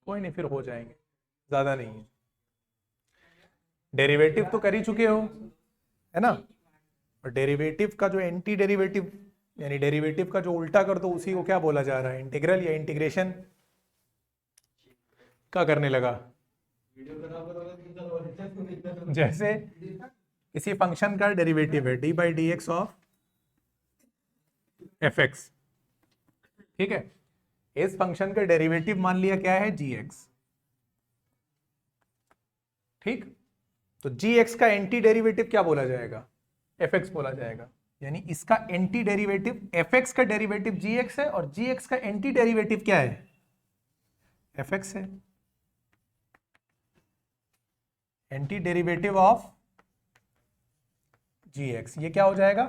कोई नहीं, फिर हो जाएंगे, ज्यादा नहीं है। डेरिवेटिव तो कर ही चुके हो, है ना। और डेरिवेटिव का जो एंटी डेरिवेटिव, यानी डेरिवेटिव का जो उल्टा कर दो, उसी को क्या बोला जा रहा है, इंटीग्रल या इंटीग्रेशन। क्या करने लगा? जैसे किसी फंक्शन का डेरिवेटिव है D by D x of F x, ठीक है। इस फंक्शन का डेरिवेटिव मान लिया क्या है, जी एक्स, ठीक। तो जी एक्स का एंटी डेरिवेटिव क्या बोला जाएगा, एफ एक्स बोला जाएगा। यानी इसका एंटी डेरिवेटिव, एफ एक्स का डेरिवेटिव जी एक्स है और जी एक्स का एंटी डेरिवेटिव क्या है, एफ एक्स है। Anti derivative of G X, ये क्या हो जाएगा,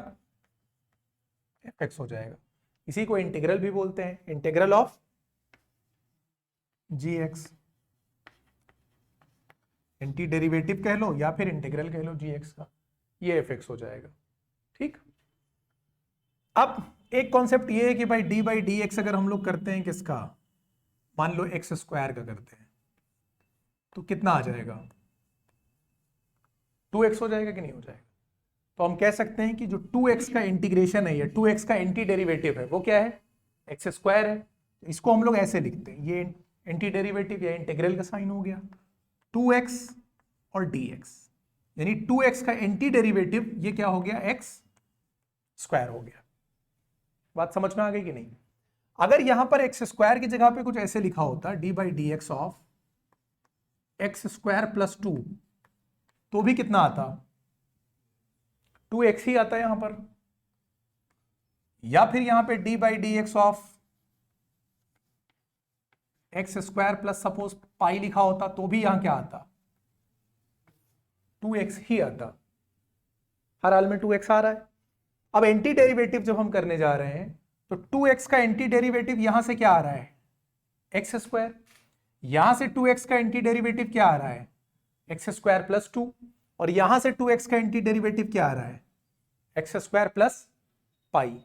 एफ एक्स हो जाएगा। इसी को इंटीग्रल भी बोलते हैं, integral of G X. Anti derivative कह लो या फिर इंटीग्रल कह लो जी एक्स का, ये एफ एक्स हो जाएगा, ठीक। अब एक कॉन्सेप्ट ये है कि भाई डी बाई डी एक्स अगर हम लोग करते हैं किसका, मान लो एक्स स्क्वायर का करते हैं, तो कितना आ जाएगा, 2x हो जाएगा कि नहीं हो जाएगा। तो हम कह सकते हैं कि जो 2x का इंटीग्रेशन है, या 2x का एंटी डेरिवेटिव है, वो क्या है, एक्स स्क्वायर है। इसको हम लोग ऐसे लिखते हैं, ये एंटी डेरिवेटिव या इंटीग्रल का साइन हो गया, 2x और dx, यानी 2x का एंटी डेरिवेटिव ये क्या हो गया, एक्स स्क्वायर हो गया। बात समझ में आ गई कि नहीं। अगर यहां पर एक्स स्क्वायर की जगह पे कुछ ऐसे लिखा होता, D by D x of x square plus 2, तो भी कितना आता, 2x ही आता है यहां पर। या फिर यहां पे d by D x of x square plus suppose pi लिखा होता, तो भी यहां क्या आता, 2x ही आता। हर हाल में 2x आ रहा है। अब एंटी डेरिवेटिव जब हम करने जा रहे हैं, तो 2x का एंटी डेरिवेटिव यहां से क्या आ रहा है, एक्स स्क्वायर। यहां से 2x का एंटी डेरिवेटिव क्या आ रहा है, एक्स स्क्वायर प्लस 2। और यहां से 2x का एंटी डेरिवेटिव क्या आ रहा है, एक्स स्क्वायर प्लस पाई।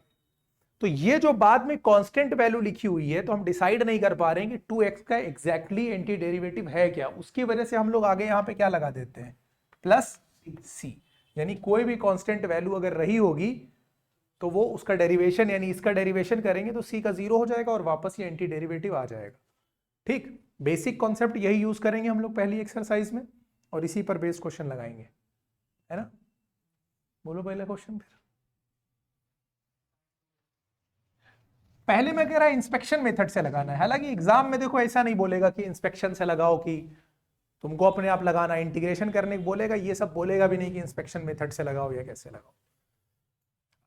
तो ये जो बाद में कांस्टेंट वैल्यू लिखी हुई है, तो हम डिसाइड नहीं कर पा रहे हैं कि 2x का एग्जैक्टली एंटी डेरिवेटिव है क्या। उसकी वजह से हम लोग आगे यहां पे क्या लगा देते हैं, प्लस सी। यानी कोई भी कांस्टेंट वैल्यू अगर रही होगी, तो वो उसका डेरिवेशन, यानी इसका डेरिवेशन करेंगे तो सी का 0 हो जाएगा और वापस ये एंटी डेरिवेटिव आ जाएगा, ठीक। बेसिक कॉन्सेप्ट यही यूज करेंगे हम लोग पहली एक्सरसाइज में, और इसी पर बेस क्वेश्चन लगाएंगे, है ना। बोलो पहला क्वेश्चन फिर। पहले मैं कह रहा इंस्पेक्शन मेथड से लगाना है। हालांकि एग्जाम में देखो ऐसा नहीं बोलेगा कि इंस्पेक्शन से लगाओ, कि तुमको अपने आप लगाना, इंटीग्रेशन करने को बोलेगा, ये सब बोलेगा भी नहीं कि इंस्पेक्शन मेथड से लगाओ या कैसे लगाओ।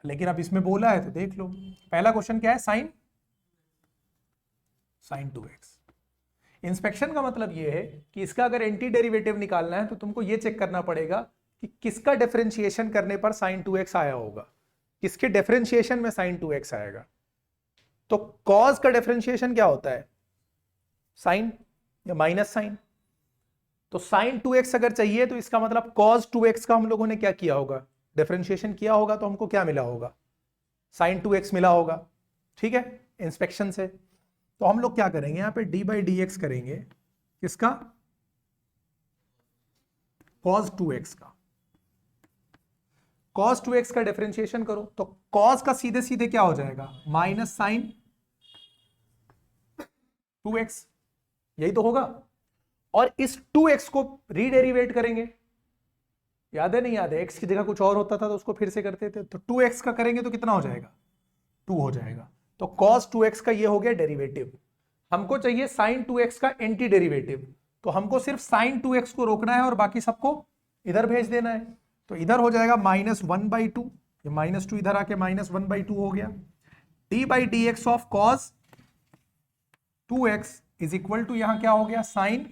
लेकिन अब इसमें बोला है तो देख लो। पहला क्वेश्चन क्या है, साइन 2x। इंस्पेक्शन का मतलब ये है कि इसका अगर एंटी डेरिवेटिव निकालना है, तो तुमको ये चेक करना पड़ेगा कि किसका डिफरेंशिएशन करने पर साइन 2x आया होगा, किसके डिफरेंशिएशन में साइन 2x आएगा। तो कॉज का डिफरेंशिएशन क्या होता है, साइन या माइनस साइन। तो साइन 2x अगर चाहिए, तो इसका मतलब कॉज 2x का हम लोगों ने क्या किया होगा, डिफरेंशिएशन किया होगा। तो हमको क्या मिला होगा, साइन 2x मिला होगा, ठीक है, इंस्पेक्शन से। तो हम लोग क्या करेंगे, यहां पे डी बाई डी एक्स करेंगे, किसका, कॉज 2x का। कॉस 2x का डिफरेंशिएशन करो, तो कॉस का सीधे सीधे क्या हो जाएगा, माइनस साइन 2x, यही तो होगा। और इस 2x को रीडेरिवेट करेंगे, याद है नहीं याद है, x की जगह कुछ और होता था तो उसको फिर से करते थे। तो 2x का करेंगे तो कितना हो जाएगा, 2 हो जाएगा। तो cos 2x का ये हो गया डेरिवेटिव। हमको चाहिए sin 2x का एंटी डेरिवेटिव, तो हमको सिर्फ sin 2x को रोकना है और बाकी सबको इधर भेज देना है। तो इधर हो जाएगा -1/2, ये -2 इधर आके -1/2 हो गया। D by D x of cos 2x is equal to, यहां क्या हो गया, sin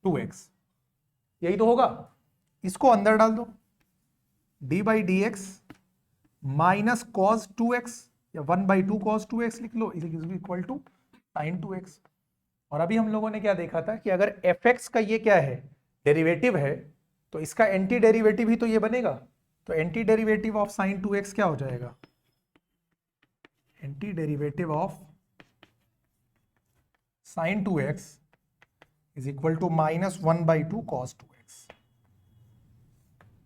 2x, यही तो होगा। इसको अंदर डाल दो, d by D x minus cos 2x, या 1/2 cos 2x लिख लो, is equal to sin 2x। और अभी हम लोगों ने क्या देखा था कि अगर fx का ये क्या है, डेरिवेटिव है, तो इसका एंटी डेरिवेटिव ही तो ये बनेगा। तो anti derivative of sin 2x क्या हो जाएगा, anti derivative of sine 2x is equal to -1/2 cos 2x।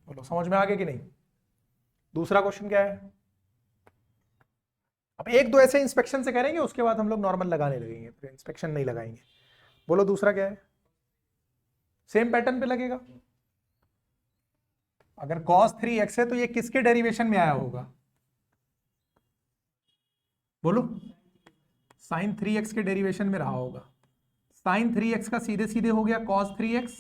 बोलो समझ में आ गया कि नहीं? दूसरा क्वेश्चन क्या है? अब एक दो ऐसे इंस्पेक्शन से करेंगे, उसके बाद हम लोग नॉर्मल लगाने लगेंगे, फिर इंस्पेक्शन नहीं लगाएंगे। बोलो दूसरा क्या है? सेम पैटर्न पे लगेगा। अगर cos 3x है तो ये किसके डेरिवेशन में आया होगा? बोलो, sin 3x के डेरिवेशन में रहा होगा। sin 3x का सीधे सीधे हो गया cos 3x,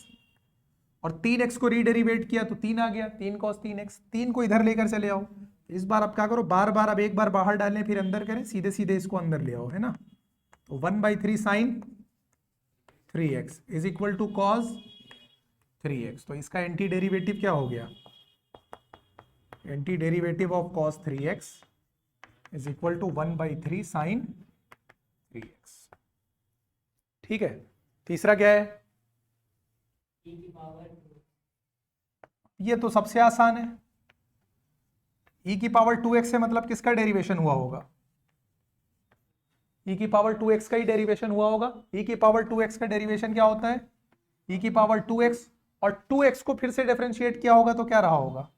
और 3x को रीडेरिवेट किया तो 3 आ गया, 3 cos 3x। 3 को इधर लेकर चले आओ। इस बार अब क्या करो, बार बार अब एक बार बाहर डालें फिर अंदर करें, सीधे सीधे इसको अंदर ले आओ, है ना। तो 1/3 sin 3x is equal to cos 3x। तो इसका एंटी डेरिवेटिव क्या हो गया? Anti derivative of cos 3x is equal to 1/3 sin 3x। ठीक है। तीसरा क्या है? ये तो सबसे आसान है। e की पावर 2x से मतलब किसका डेरिवेशन हुआ होगा? e की पावर 2x का ही डेरिवेशन हुआ होगा। e की पावर 2x का डेरिवेशन क्या होता है? e की पावर 2x, और 2x को फिर से डिफरेंशिएट किया होगा तो क्या रहा होगा?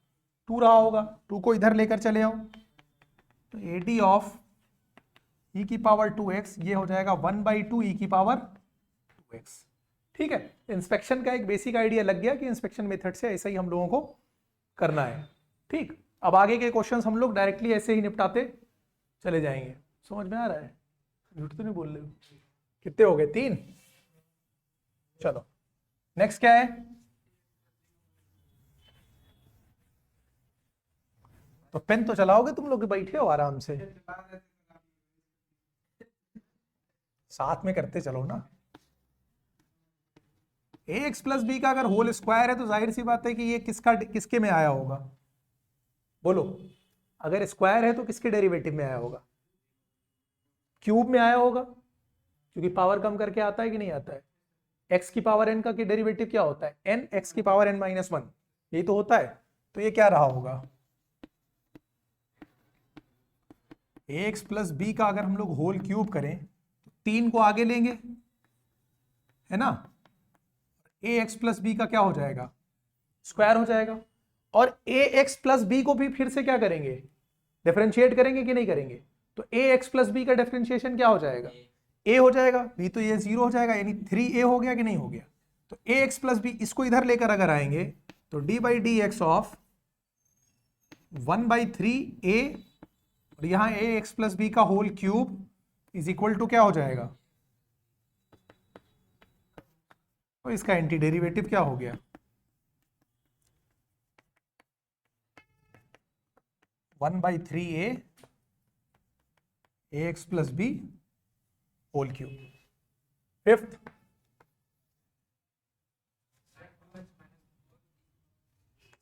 2 रहा होगा। 2 को इधर लेकर चले आओ, तो ad ऑफ e की पावर 2x ये हो जाएगा 1/2 e की पावर 2x। ठीक है। इंस्पेक्शन का एक बेसिक आइडिया लग गया कि इंस्पेक्शन मेथड से ऐसा ही हम लोगों को करना है। ठीक, अब आगे के क्वेश्चंस हम लोग डायरेक्टली ऐसे ही निपटाते चले जाएंगे। समझ में आ रहा है? झूठ तो नहीं बोल रहे हो? कितने हो गए? 3। चलो नेक्स्ट क्या है? तो पेन तो चलाओगे तुम लोग, बैठे हो आराम से, साथ में करते चलो ना। ax प्लस बी का अगर होल स्क्वायर है तो जाहिर सी बात है कि ये किसके में आया होगा? बोलो, अगर स्क्वायर है तो किसके डेरिवेटिव में आया होगा? क्यूब में आया होगा, क्योंकि पावर कम करके आता है कि नहीं आता है? x की पावर n का डेरिवेटिव क्या होता है? n x की पावर n - 1, यही तो होता है। तो ये क्या रहा होगा? ax प्लस बी का अगर हम लोग होल क्यूब करें तो 3 को आगे लेंगे, है ना। ax प्लस बी का क्या हो जाएगा? स्क्वायर हो जाएगा। और ax प्लस बी को भी फिर से क्या करेंगे? डिफरेंशिएट करेंगे कि नहीं करेंगे? तो ax प्लस बी का डिफरेंशिएशन क्या हो जाएगा? a हो जाएगा। b तो ये 0 हो जाएगा, यानी 3a हो गया कि नहीं हो गया? तो ax प्लस बी, इसको इधर लेकर अगर आएंगे तो d/dx ऑफ 1/3a, और यहां ax प्लस बी का whole cube is equal to क्या हो जाएगा? तो इसका एंटी डेरिवेटिव क्या हो गया? 1/3a ax plus B whole cube. Fifth,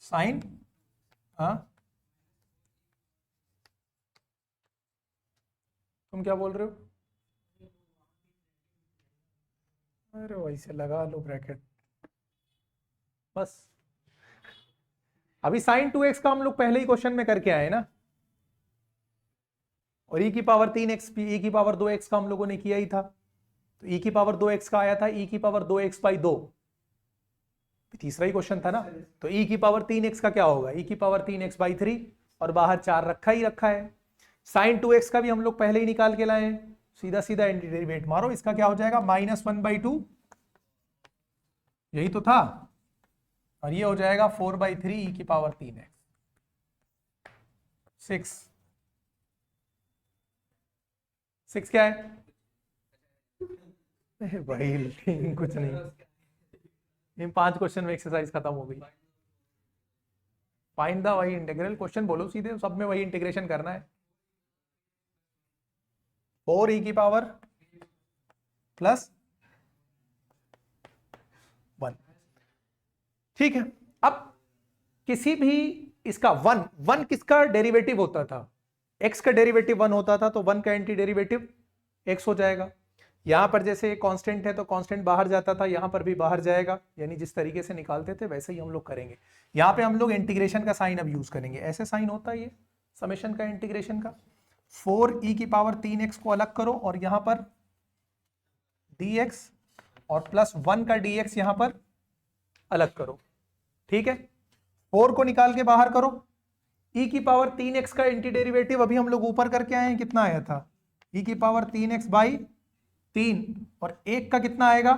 sine, तुम क्या बोल रहे हो? अरे वैसे लगा लो ब्रैकेट बस। अभी साइन 2x का हम लोग पहले ही क्वेश्चन में करके आए ना, और e की पावर 3x e की पावर 2x का हम लोगों ने किया ही था। तो e की पावर 2x का आया था e की पावर 2x/2, तीसरा ही क्वेश्चन था ना। तो e की पावर 3x का क्या होगा? e की पावर 3x/3, और बाहर 4 रखा ही रखा है। साइन 2x का भी हम लोग पहले ही निकाल के लाए हैं, सीधा सीधा एंटीडेरिवेट मारो, इसका क्या हो जाएगा? -1/2, यही तो था। और ये हो जाएगा 4/3 e की पावर 3x। 6 क्या है? भाई कुछ नहीं, इन 5 क्वेश्चन में एक्सरसाइज खत्म हो गई। फाइंड द वही इंटीग्रल, क्वेश्चन बोलो सीधे, सब में वही इंटीग्रेशन करना है। 4e की पावर प्लस 1। ठीक है। अब किसी भी इसका 1 किसका डेरिवेटिव होता था? x का डेरिवेटिव 1 होता था, तो 1 का एंटी डेरिवेटिव x हो जाएगा। यहां पर जैसे कांस्टेंट है तो कांस्टेंट बाहर जाता था, यहां पर भी बाहर जाएगा, यानी जिस तरीके से निकालते थे वैसे ही हम लोग करेंगे। यहां पे हम लोग इंटीग्रेशन का साइन अब यूज करेंगे। ऐसे साइन होता है ये समेशन का, इंटीग्रेशन का। 4e की पावर 3x को अलग करो, और यहां पर dx और प्लस 1 का dx यहां पर अलग करो, ठीक है। 4 को निकाल के बाहर करो, e की पावर 3x का एंटीडेरिवेटिव अभी हम लोग ऊपर करके आए हैं, कितना आया था, e की पावर 3x बाई 3, और 1 का कितना आएगा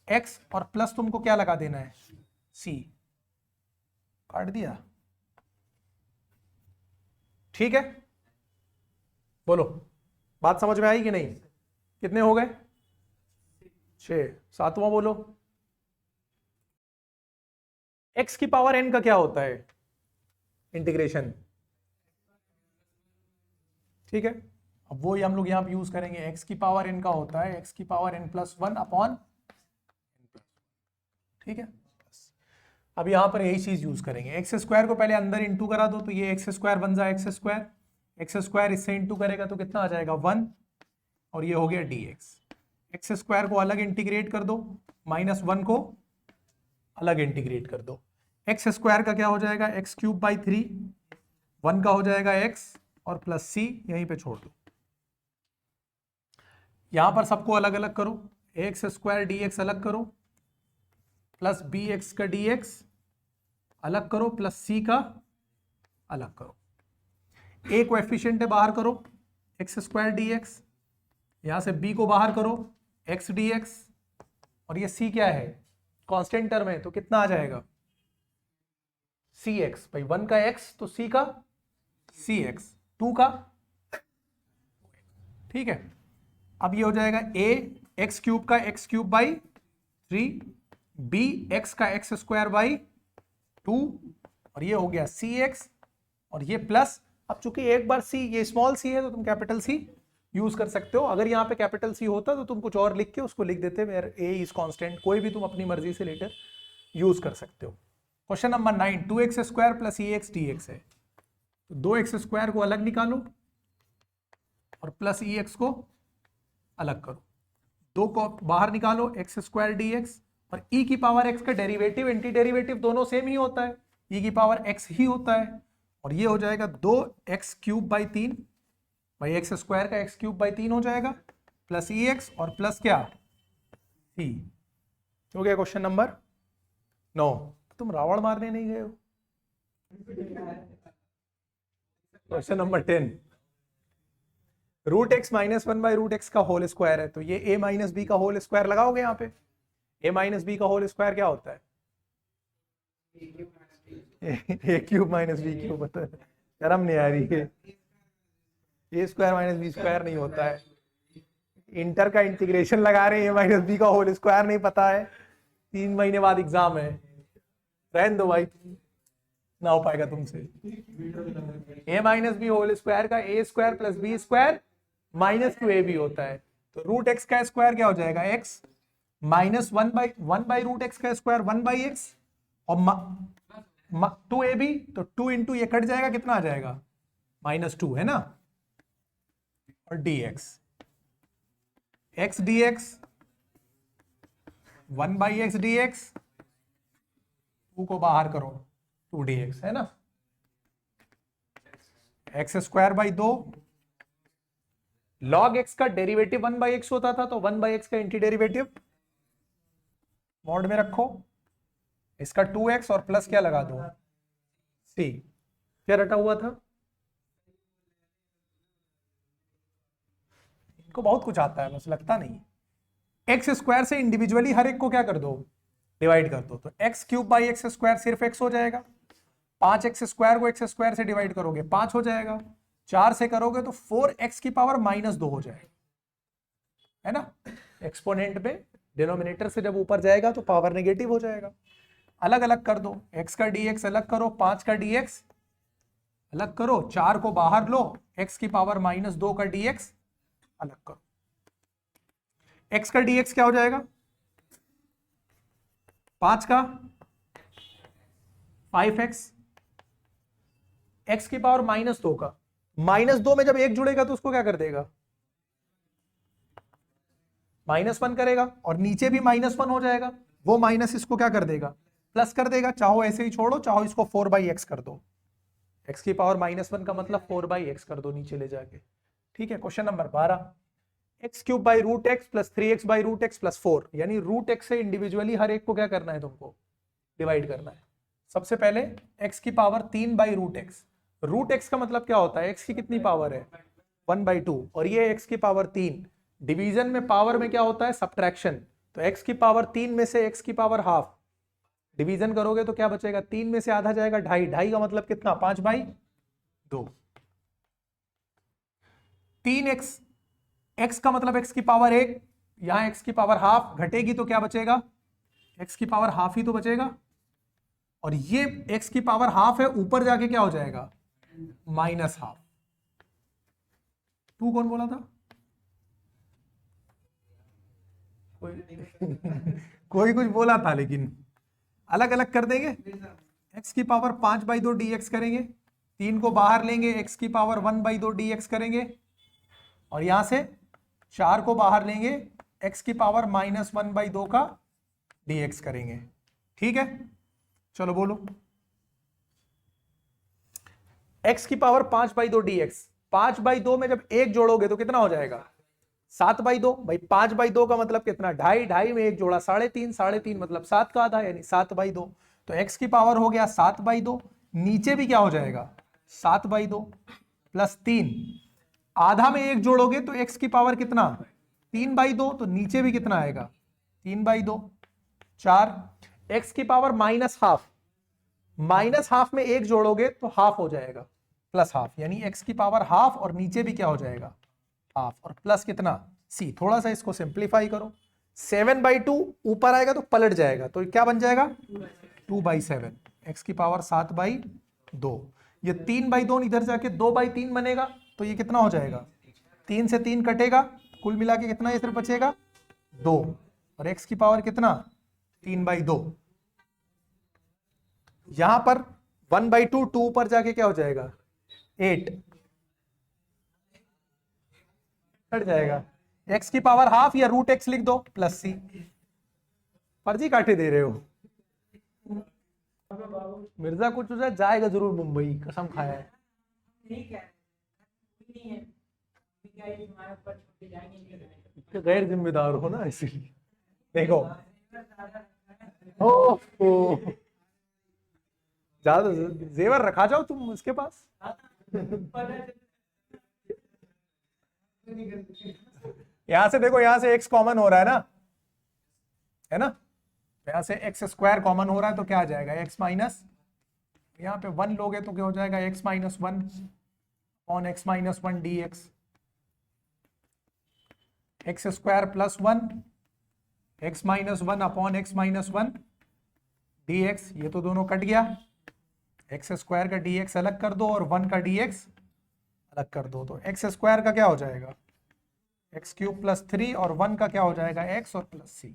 x, और प्लस तुमको क्या लगा देना है c, काट दिया, ठीक है। बोलो बात समझ में आई कि नहीं, कितने हो गए 6, सातवां बोलो। x की पावर n का क्या होता है इंटीग्रेशन, ठीक है। अब वो ही हम लोग यहां पे यूज करेंगे, x की पावर n का होता है x की पावर n प्लस 1 अपॉन, ठीक है। अब यहां पर यही चीज यूज करेंगे, एक्स स्क्वायर को पहले अंदर इंटू करा दो, तो ये एक्स स्क्वायर बन जाए एक्स स्क्वायर इससे इंटू करेगा तो कितना आ जाएगा 1, और ये हो गया dx। एक्स स्क्वायर को अलग इंटीग्रेट कर दो, माइनस 1 को अलग इंटीग्रेट कर दो, एक्स स्क्वायर का क्या हो जाएगा एक्स क्यूब बाई 3, 1 का हो जाएगा x और प्लस c, यहीं पे छोड़ दो। यहां पर सबको अलग अलग करो, एक्स स्क्वायर dx अलग करो, प्लस bx का dx अलग करो, प्लस c का अलग करो। a कोएफिशिएंट है बाहर करो, एक्स स्क्वायर dx, यहां से b को बाहर करो x dx, और ये c क्या है कांस्टेंट टर्म है, तो कितना आ जाएगा cx, भाई 1 का x तो c का cx, 2 का, ठीक है। अब ये हो जाएगा a एक्स क्यूब का x cube by 3, b x का एक्स स्क्वायर बाई 2, और ये हो गया cx, और ये प्लस, अब चूंकि एक बार c ये स्मॉल c है तो तुम कैपिटल c यूज कर सकते हो, अगर यहाँ पे कैपिटल c होता तो तुम कुछ और लिख के उसको लिख देते वेयर a इज कांस्टेंट, कोई भी तुम अपनी मर्जी से लेटर यूज कर सकते हो। Question number 9, 2x square plus ex dx है, तो 2x स्क्वायर को अलग निकालो और प्लस ex को अलग करो, 2 को बाहर निकालो एक्स स्क्वायर dx, और e की पावर x का डेरिवेटिव एंटी डेरिवेटिव दोनों सेम ही होता है, e की पावर x ही होता है, और ये हो जाएगा 2x क्यूब बाई 3, भाई एक्स स्क्वायर का x क्यूब बाई 3 हो जाएगा, प्लस ex और प्लस क्या c, हो गया क्वेश्चन नंबर 9। तुम रावण मारने नहीं गए हो। Question number 10, root X minus 1 by root X का होल स्क्वायर है, तो ये a माइनस बी का होल स्क्वायर लगाओगे यहाँ पे, a माइनस बी का होल स्क्वायर क्या होता है A cube minus B cube होता है, शर्म नहीं आ रही है, A square minus B square नहीं होता है, इंटर का इंटीग्रेशन लगा रहे हैं, a माइनस बी का होल स्क्वायर नहीं पता है, 3 महीने बाद एग्जाम है, रहने दो भाई, ना हो पाएगा तुमसे। a minus B whole square का a square plus B square minus 2ab होता है, तो रूट एक्स का स्क्वायर क्या हो जाएगा x minus 1 by root X का स्क्वायर 1 बाई x, और 2ab, तो 2 इंटू ये कट जाएगा, कितना आ जाएगा -2 है ना, और dx x dx 1 by x dx, 2 को बाहर करो 2dx है ना, x square by 2, log x का डेरिवेटिव 1 बाई एक्स होता था, तो 1 बाई एक्स का एंटी डेरिवेटिव मॉड में रखो, इसका 2x और प्लस क्या लगा दो c, क्या रटा हुआ था, इनको बहुत कुछ आता है बस लगता नहीं। एक्स स्क्वायर से इंडिविजुअली हर एक को क्या कर दो डिवाइड कर दो, तो x cube by x square सिर्फ x हो जाएगा, 5x स्क्वायर को एक्स स्क्वायर से डिवाइड करोगे 5 हो जाएगा, 4 से करोगे तो 4x की पावर -2 हो जाएगा, है ना, एक्सपोनेंट में डिनोमिनेटर से जब ऊपर जाएगा तो पावर नेगेटिव हो जाएगा। अलग अलग कर दो, x का dx अलग करो, 5 का dx अलग करो, 4 को बाहर लो, x की पावर -2 का dx अलग करो, x का dx क्या हो जाएगा 5 का 5x, x की पावर -2 का, -2 में जब 1 जुड़ेगा तो उसको क्या कर देगा -1 करेगा, और नीचे भी -1 हो जाएगा, वो माइनस इसको क्या कर देगा प्लस कर देगा, चाहो ऐसे ही छोड़ो, चाहो इसको 4/x कर दो, x की पावर -1 का मतलब 4/x कर दो नीचे ले जाके, ठीक है। Question number 12, X cube by root X plus 3x by root X plus 4, यानी रूट एक्स से इंडिविजुअली हर एक को क्या करना है तुमको, डिवाइड करना है। सबसे पहले x की power 3 by root X, root X का मतलब क्या होता है, x की कितनी पावर है 1/2, और ये x की पावर 3। डिवीजन में पावर में क्या होता है, सब्ट्रैक्शन, तो x की पावर 3 में से x की पावर हाफ, डिवीजन करोगे तो क्या बचेगा, 3 में से आधा जाएगा 2.5, 2.5 का मतलब कितना 5/2। 3x, x का मतलब x की पावर 1, यहां x की पावर हाफ घटेगी तो क्या बचेगा, x की पावर हाफ ही तो बचेगा, और ये x की पावर हाफ है, ऊपर जाके क्या हो जाएगा माइनस हाफ। 2 कौन बोला था, कोई कुछ बोला था, लेकिन अलग अलग कर देंगे। x की पावर 5/2 dx करेंगे, 3 को बाहर लेंगे, x की पावर 1/2 dx करेंगे, और यहां से 4 को बाहर लेंगे, x की पावर -1/2 का dx करेंगे। ठीक है, चलो बोलो। x की पावर 5/2 dx, 5/2 में जब 1 जोड़ोगे तो कितना हो जाएगा 7/2। भाई 5/2 का मतलब कितना, 2.5, 2.5 में 1 जोड़ा 3.5, 3.5 मतलब 7 का आधा, यानी 7/2। तो x की पावर हो गया 7/2, नीचे भी क्या हो जाएगा 7/2 प्लस 3, आधा में 1 जोड़ोगे तो x की पावर कितना 3/2, तो नीचे भी कितना आएगा 3/2। 4, x की power minus half, minus half में 1 जोड़ोगे तो हाफ हो जाएगा प्लस हाफ, यानी x की पावर हाफ, और नीचे भी क्या हो जाएगा हाफ, और प्लस कितना c। थोड़ा सा इसको सिंप्लीफाई करो, 7/2 ऊपर आएगा तो पलट जाएगा, तो क्या बन जाएगा 2/7, x की पावर 7/2। ये 3/2 इधर जाके 2/3 बनेगा, तो ये कितना हो जाएगा 3 से 3 कटेगा, कुल मिला के कितना ये सिर्फ बचेगा 2, और x की पावर कितना 3/2। यहां पर 1/2, 2 ऊपर जाके क्या हो जाएगा 8 कट जाएगा, x की पावर हाफ या रूट एक्स लिख दो प्लस c। फर्जी काटे दे रहे हो, मिर्जा कुछ हो जाए जाएगा जरूर मुंबई, कसम खाया है। गैर जिम्मेदार हो ना इसीलिए। देखो ओ ज्यादा जेवर रखा जाओ तुम उसके पास। यहां से देखो, यहां से x कॉमन हो रहा है ना, यहां से एक्स स्क्वायर कॉमन हो रहा है तो क्या आ जाएगा x माइनस, यहाँ पे 1 लोगे तो क्या हो जाएगा x-1 on x-1 dx, x square plus 1 x-1 upon x-1 dx, ये तो दोनों कट गया, एक्स स्क्वायर का dx अलग कर दो और 1 का dx अलग कर दो, तो एक्स स्क्वायर का क्या हो जाएगा x³ प्लस 3, और 1 का क्या हो जाएगा x और प्लस c।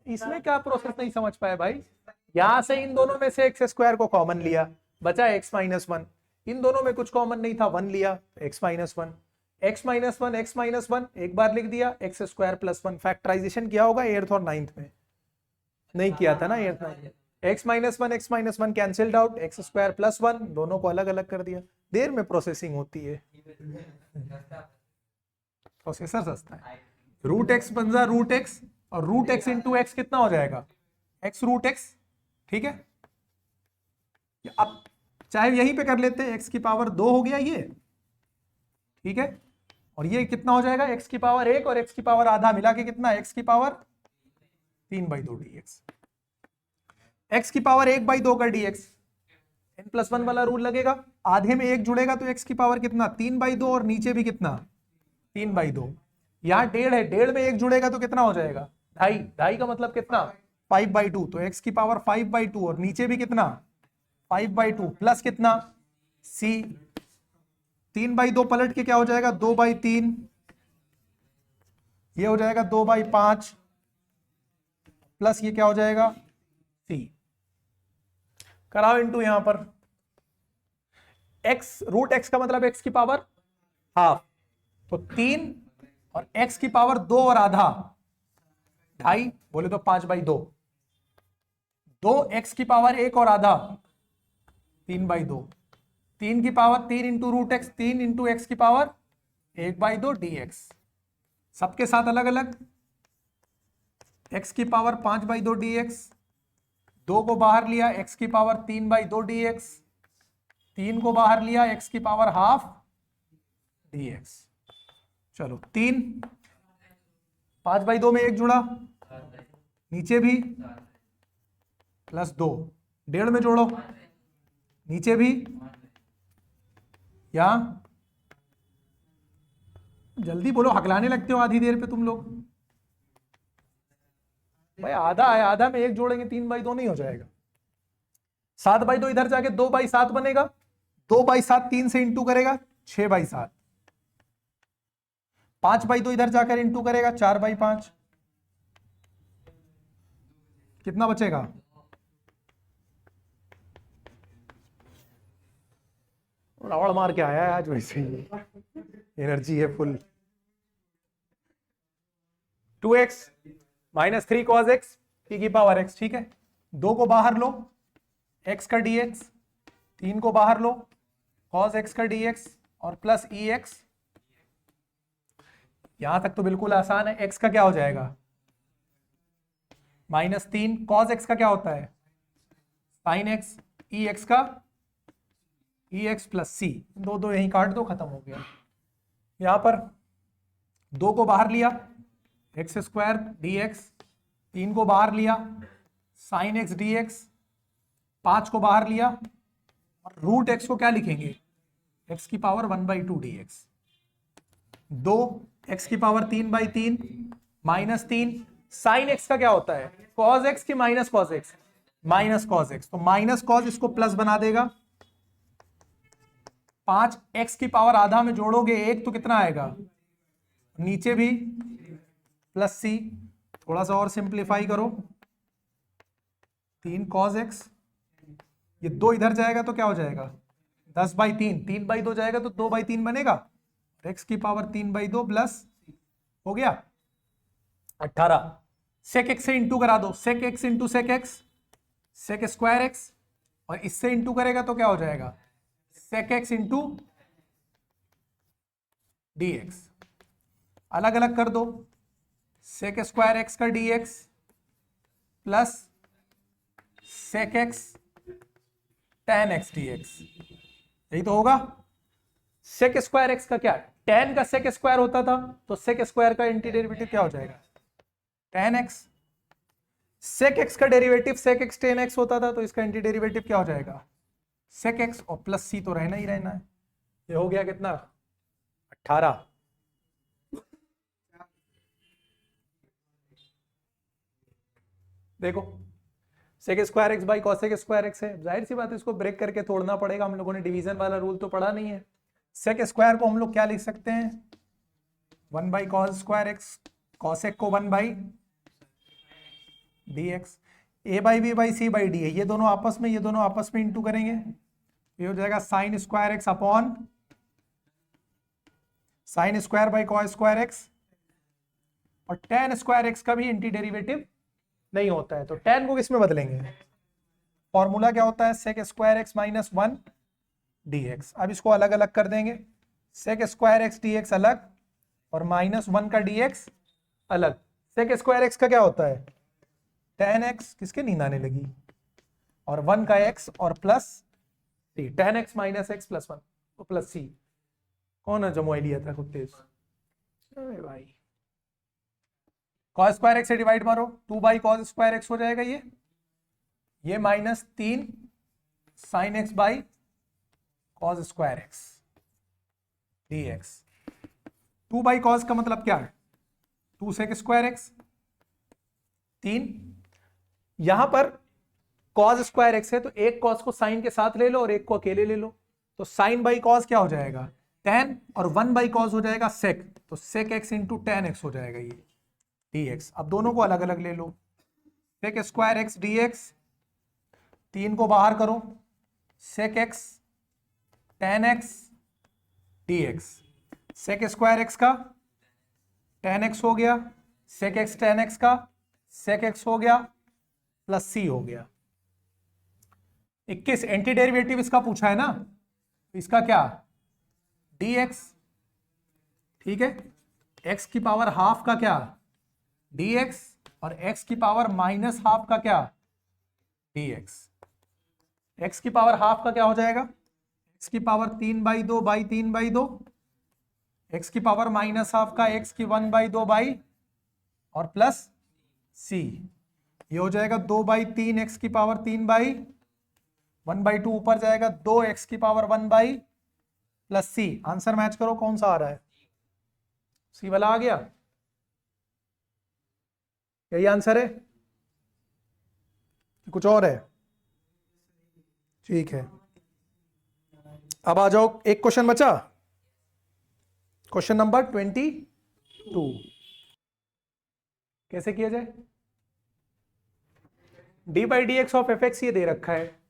इसमें क्या प्रोसेस नहीं समझ पाए भाई, यहां से इन दोनों में से एक्स स्क्वायर को कॉमन लिया, बचा x-1, इन दोनों में कुछ कॉमन नहीं था 1 लिया, x-1, x-1 एक बार लिख दिया, एक्स स्क्वायर प्लस 1। फैक्टराइजेशन किया होगा 8th और 9th में, नहीं किया था ना 8th 9th। x-1 cancelled out, x square plus 1 दोनों को अलग अलग कर दिया, देर में प्रोसेसिंग होती है, प्रोसेसर सस्ता है। रूट एक्स बन जा रूट एक्स, और रूट एक्स इंटू एक्स कितना हो जाएगा एक्स रूट एक्स। ठीक है, अब चाहे यहीं पे कर लेते हैं, एक्स की पावर 2 हो गया ये, ठीक है, और ये कितना हो जाएगा एक्स की पावर 1 और एक्स की पावर आधा मिला के कितना एक्स की पावर 3/2 dx, एक्स की पावर 1/2 का dx, n+1 वाला रूल लगेगा, आधे में 1 जुड़ेगा तो एक्स की पावर कितना 3/2, और नीचे भी कितना 3/2, यहाँ 1.5 है, 1.5 में 1 जुड़ेगा तो कितना हो जाएगा 2.5, 2.5 का मतलब कितना 5/2, तो x की पावर 5/2, और नीचे भी कितना 5/2 प्लस कितना c, 3/2 पलट के क्या हो जाएगा 2/3, ये हो जाएगा 2/5 प्लस ये क्या हो जाएगा c। कराओ इनटू, यहां पर x रूट x का मतलब x की पावर हाफ, तो 3 और x की पावर 2 और आधा 2.5 बोले तो 5/2, 2 x की पावर 1 और आधा 3/2, 3 की power 3 into root x, 3 into x की पावर 1/2 dx, सबके साथ अलग अलग। x की पावर 5/2 dx, 2 को बाहर लिया, x की पावर 3/2 dx, 3 को बाहर लिया, x की पावर हाफ dx। चलो 3, 5/2 में 1 जुड़ा, नीचे भी +2, 1.5 में जोड़ो, नीचे भी, या जल्दी बोलो, हकलाने लगते हो आधी देर पे तुम लोग। भाई आधा है, आधा में 1 जोड़ेंगे 3/2 नहीं हो जाएगा। 7/2 इधर जाके 2/7 बनेगा, 2/7 3 से इंटू करेगा 6/7, 5/2 इधर जाकर इंटू करेगा 4/5, कितना बचेगा? रावण मार के आया है आज, वैसे ही एनर्जी है full. 2x minus 3 cos x t की पावर x, ठीक है। 2 को बाहर लो, x का dx, 3 को बाहर लो, cos x का dx और प्लस ex। यहां तक तो बिल्कुल आसान है। x का क्या हो जाएगा? -3, cos x का क्या होता है? sin x, ex का ex प्लस c, दो यहीं काट दो, खत्म हो गया। यहां पर 2 को बाहर लिया, x² dx, 3 को बाहर लिया, sin x dx, 5 को बाहर लिया, और रूट x को क्या लिखेंगे? x की पावर 1/2 dx। 2 x की पावर 3/3 -3, sin x का क्या होता है? cos x की minus cos x? Minus cos x, तो माइनस cos इसको प्लस बना देगा। 5 x की पावर आधा में जोड़ोगे 1 तो कितना आएगा? नीचे भी प्लस c, थोड़ा सा और सिंप्लीफाई करो, 3 cos x, ये 2 इधर जाएगा तो क्या हो जाएगा? 10/3, 3/2 जाएगा तो 2/3 बनेगा, x की पावर 3/2 प्लस हो गया 18। sec x से इंटू करा दो, sec x into sec x, sec square x, और इससे इंटू करेगा तो क्या हो जाएगा? sec x into dx। अलग अलग कर दो, sec स्क्वायर x का dx plus sec x tan x dx, यही तो होगा। sec स्क्वायर x का क्या? tan का sec स्क्वायर होता था, तो sec स्क्वायर का एंटी डेरिवेटिव क्या हो जाएगा? tan x। sec x का derivative sec x tan x होता था, तो इसका एंटी डेरिवेटिव क्या हो जाएगा? sec x, और प्लस c तो रहना ही रहना है। ये हो गया कितना? 18। देखो sec square x by cosec square x है, जाहिर सी बात है इसको ब्रेक करके तोड़ना पड़ेगा। हम लोगों ने डिवीजन वाला रूल तो पढ़ा नहीं है। sec स्क्वायर को हम लोग क्या लिख सकते हैं? 1/cos स्क्वायर x, cosec को 1/dx, a/b/c/d है, ये दोनों आपस में, ये दोनों आपस में इंटू करेंगे, ये हो जाएगा sin square x upon sin square by cos square x, और tan स्क्वायर x का भी एंटी डेरिवेटिव नहीं होता है, तो tan को किस में बदलेंगे? फॉर्मूला क्या होता है? sec square x minus 1 dx। अब इसको अलग अलग कर देंगे, sec स्क्वायर x dx अलग और -1 का dx अलग। sec स्क्वायर x का क्या होता है? tan x, किसके नींद आने लगी, और 1 का x और plus c, tan x minus x plus 1 तो प्लस c। कौन है जमुई लिया था कुत्ते? अरे भाई, cos स्क्वायर x से डिवाइड मारो, 2/cos स्क्वायर x हो जाएगा ये -3 sin x by cos square x dx। 2/cos का मतलब क्या है? 2 sec स्क्वायर x, 3, यहां पर cos स्क्वायर x है तो एक cos को sin के साथ ले लो और एक को अकेले ले लो, तो sin बाई cos क्या हो जाएगा? tan, और 1/cos हो जाएगा sec, तो sec x into tan x हो जाएगा ये dx। अब दोनों को अलग अलग ले लो, sec स्क्वायर x dx, 3 को बाहर करो, sec x tan x dx, sec square x का tan x हो गया, sec x tan x का sec x हो गया, प्लस c हो गया। 21 एंटी डेरिवेटिव इसका पूछा है ना, इसका क्या, dx, ठीक है, x की पावर हाफ का क्या, dx, और x की पावर माइनस हाफ का क्या, dx। x की पावर हाफ का क्या हो जाएगा, x की पावर 3/2 बाई 3/2, x की पावर माइनस हाफ का x की 1/2 बाई और प्लस c, ये हो जाएगा 2/3 x की पावर 3/1/2, ऊपर जाएगा 2x की power 1 plus c। Answer match करो कौन सा आ रहा है, सी वाला आ गया, यही आंसर है, कुछ और है, ठीक है। अब आ जाओ, एक क्वेश्चन बचा, क्वेश्चन नंबर 22। कैसे किया जाए, d/dx ऑफ fx ये दे रखा है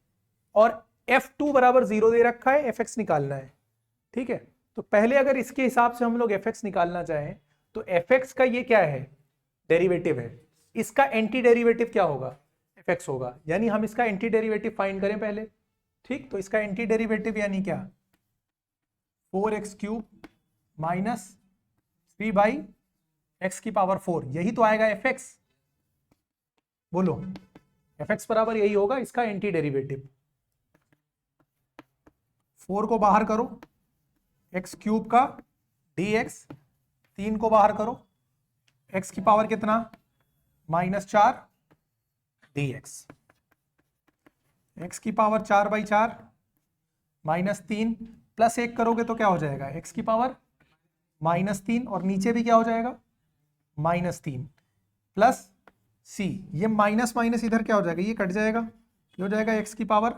और f2 बराबर 0 दे रखा है, fx निकालना है, ठीक है। तो पहले अगर इसके हिसाब से हम लोग fx निकालना चाहें तो fx का ये क्या है, डेरिवेटिव है, इसका एंटी डेरिवेटिव क्या होगा, fx होगा, यानी हम इसका एंटी डेरिवेटिव फाइंड करें पहले, ठीक। तो इसका एंटी डेरिवेटिव यानी क्या, 4x³ माइनस 3/x की पावर 4, यही तो आएगा fx, बोलो fx बराबर यही होगा, इसका एंटी डेरिवेटिव। 4 को बाहर करो, x³ का dx, 3 को बाहर करो, x की पावर कितना, -4 dx, x की पावर 4/4 -3 प्लस 1 करोगे तो क्या हो जाएगा, x की पावर -3 और नीचे भी क्या हो जाएगा, -3 प्लस c, ये माइनस माइनस इधर क्या हो जाएगा, ये कट जाएगा, ये हो जाएगा x की पावर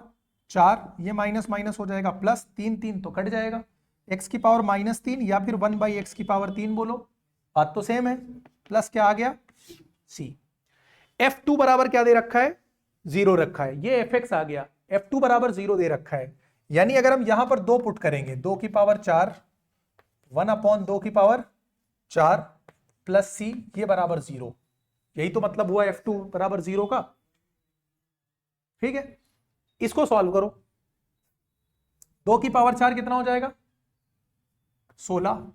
4, ये माइनस माइनस हो जाएगा प्लस 3, 3 तो कट जाएगा, x की पावर -3 या फिर 1/x की पावर 3 बोलो, बात तो सेम है, प्लस क्या आ गया c। f2 बराबर क्या दे रखा है, 0 रखा है, ये fx आ गया, f2 बराबर 0 दे रखा है, यानी अगर हम यहां पर 2 पुट करेंगे, 2 की पावर 4, 1/2 की पावर 4 प्लस c, ये बराबर 0, यही तो मतलब हुआ f2 बराबर 0 का, ठीक है। इसको सॉल्व करो, 2 की पावर 4 कितना हो जाएगा, 16,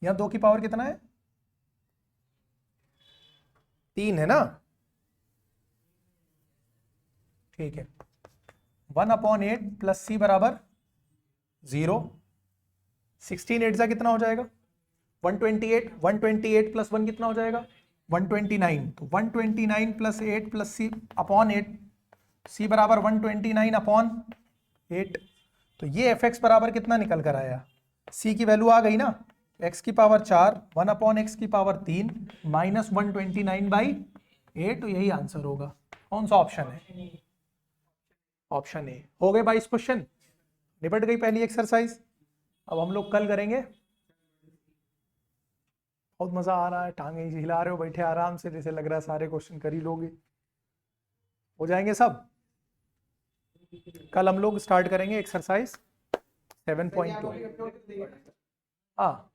यहां 2 की पावर कितना है, 3 है ना, ठीक है। 1/8 प्लस c बराबर 0, 16 8 कितना हो जाएगा, 128, 128 प्लस 1 कितना हो जाएगा, 129, तो 129 plus 8 plus c upon 8, c बराबर 129/8, तो ये fx बराबर कितना निकल कर आया, c की वैल्यू आ गई ना, x की पावर 4, 1/x की पावर 3 माइनस 129/8, तो यही आंसर होगा। कौन सा ऑप्शन है, ऑप्शन ए। हो गए 22 क्वेश्चन, निपट गई पहली एक्सरसाइज। अब हम लोग कल करेंगे, बहुत मजा आ रहा है, टांगे हिला रहे हो बैठे आराम से, जैसे लग रहा है सारे क्वेश्चन कर ही लोगे, हो जाएंगे सब। कल हम लोग स्टार्ट करेंगे एक्सरसाइज 7.2। हाँ